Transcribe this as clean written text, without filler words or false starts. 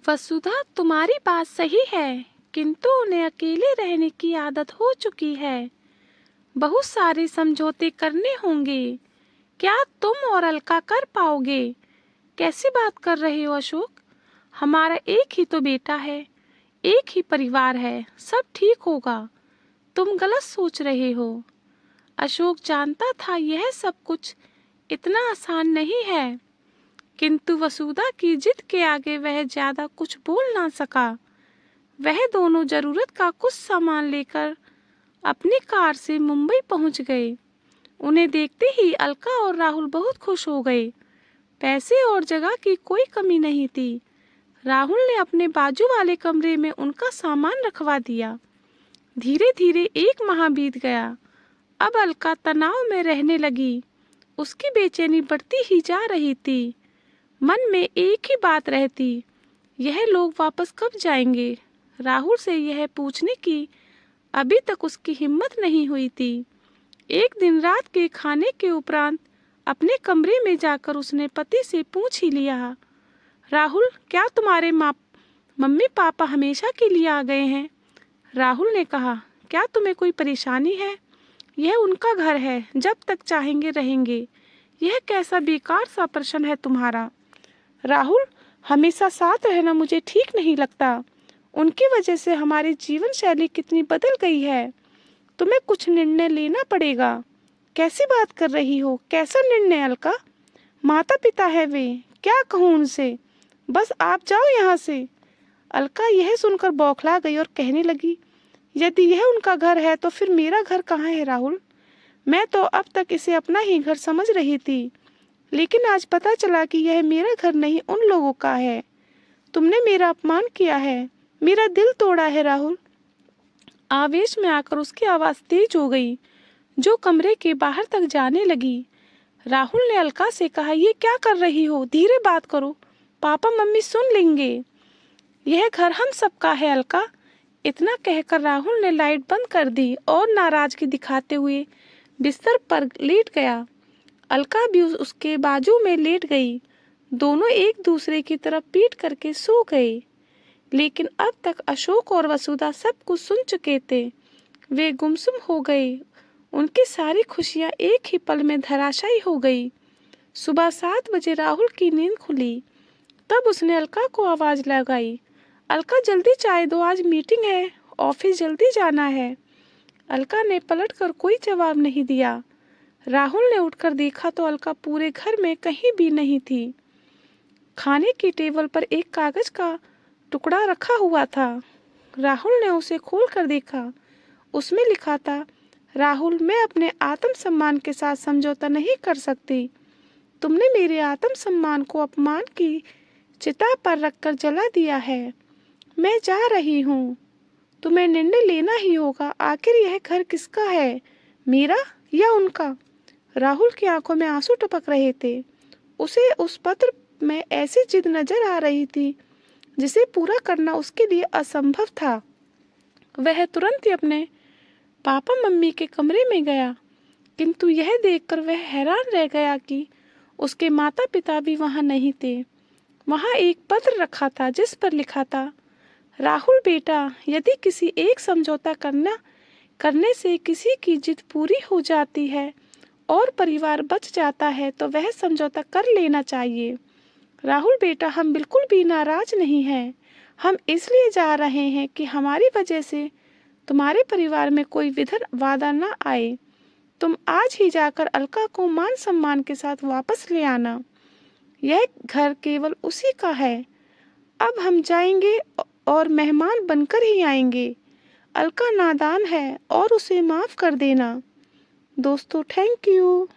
वसुधा, तुम्हारी बात सही है, किंतु उन्हें अकेले रहने की आदत हो चुकी है। बहुत सारे समझौते करने होंगे। क्या तुम और अलका कर पाओगे? कैसी बात कर रहे हो अशोक? हमारा एक ही तो बेटा है, एक ही परिवार है, सब ठीक होगा। तुम गलत सोच रहे हो। अशोक जानता था यह सब कुछ इतना आसान नहीं है, किंतु वसुधा की जिद के आगे वह ज्यादा कुछ बोल ना सका। वह दोनों जरूरत का कुछ सामान लेकर अपनी कार से मुंबई पहुंच गए। उन्हें देखते ही अलका और राहुल बहुत खुश हो गए। पैसे और जगह की कोई कमी नहीं थी। राहुल ने अपने बाजू वाले कमरे में उनका सामान रखवा दिया। धीरे धीरे 1 माह बीत गया। अब अलका तनाव में रहने लगी। उसकी बेचैनी बढ़ती ही जा रही थी। मन में एक ही बात रहती, यह लोग वापस कब जाएंगे? राहुल से यह पूछने की अभी तक उसकी हिम्मत नहीं हुई थी। एक दिन रात के खाने के उपरांत अपने कमरे में जाकर उसने पति से पूछ ही लिया, राहुल, क्या तुम्हारे मम्मी पापा हमेशा के लिए आ गए हैं? राहुल ने कहा, क्या तुम्हें कोई परेशानी है? यह उनका घर है, जब तक चाहेंगे रहेंगे। यह कैसा बेकार सा प्रश्न है तुम्हारा? राहुल, हमेशा साथ रहना मुझे ठीक नहीं लगता। उनकी वजह से हमारी जीवन शैली कितनी बदल गई है। तुम्हें कुछ निर्णय लेना पड़ेगा। कैसी बात कर रही हो? कैसा निर्णय अलका? माता पिता है वे, क्या कहूँ उनसे? बस आप जाओ यहाँ से। अलका यह सुनकर बौखला गई और कहने लगी, यदि यह उनका घर है तो फिर मेरा घर कहाँ है राहुल? मैं तो अब तक इसे अपना ही घर समझ रही थी, लेकिन आज पता चला कि यह मेरा घर नहीं उन लोगों का है। तुमने मेरा अपमान किया है, मेरा दिल तोड़ा है राहुल। आवेश में आकर उसकी आवाज तेज हो गई, जो कमरे के बाहर तक जाने लगी। राहुल ने अलका से कहा, ये क्या कर रही हो? धीरे बात करो, पापा मम्मी सुन लेंगे। यह घर हम सबका है अलका। इतना कहकर राहुल ने लाइट बंद कर दी और नाराजगी दिखाते हुए बिस्तर पर लेट गया। अलका भी उसके बाजू में लेट गई। दोनों एक दूसरे की तरफ पीठ करके सो गए। लेकिन अब तक अशोक और वसुधा सब कुछ सुन चुके थे। वे गुमसुम हो गए। उनकी सारी खुशियां एक ही पल में धराशायी हो गई। सुबह 7 बजे राहुल की नींद खुली। तब उसने अलका को आवाज लगाई, अलका जल्दी चाय दो, आज मीटिंग है, ऑफिस जल्दी जाना है। अलका ने पलटकर कोई जवाब नहीं दिया। राहुल ने उठकर देखा तो अलका पूरे घर में कहीं भी नहीं थी। खाने की टेबल पर एक कागज का टुकड़ा रखा हुआ था। राहुल ने उसे खोलकर देखा। उसमें लिखा था, राहुल, मैं अपने आत्मसम्मान के साथ समझौता नहीं कर सकती। तुमने मेरे आत्मसम्मान को अपमान की चिता पर रखकर जला दिया है। मैं जा रही हूँ। तुम्हें निर्णय लेना ही होगा। आखिर यह घर किसका है, मेरा या उनका? राहुल की आंखों में आंसू टपक रहे थे। उसे उस पत्र में ऐसी जिद नजर आ रही थी जिसे पूरा करना उसके लिए असंभव था। वह तुरंत ही अपने पापा मम्मी के कमरे में गया, किंतु यह देखकर वह हैरान रह गया कि उसके माता पिता भी वहां नहीं थे। वहां एक पत्र रखा था जिस पर लिखा था, राहुल बेटा, यदि किसी एक समझौता करने से किसी की जिद पूरी हो जाती है और परिवार बच जाता है तो वह समझौता कर लेना चाहिए। राहुल बेटा, हम बिल्कुल भी नाराज नहीं हैं। हम इसलिए जा रहे हैं कि हमारी वजह से तुम्हारे परिवार में कोई विघ्न बाधा न आए। तुम आज ही जाकर अलका को मान सम्मान के साथ वापस ले आना। यह घर केवल उसी का है। अब हम जाएंगे और मेहमान बनकर ही आएंगे। अलका नादान है और उसे माफ कर देना। दोस्तों, थैंक यू।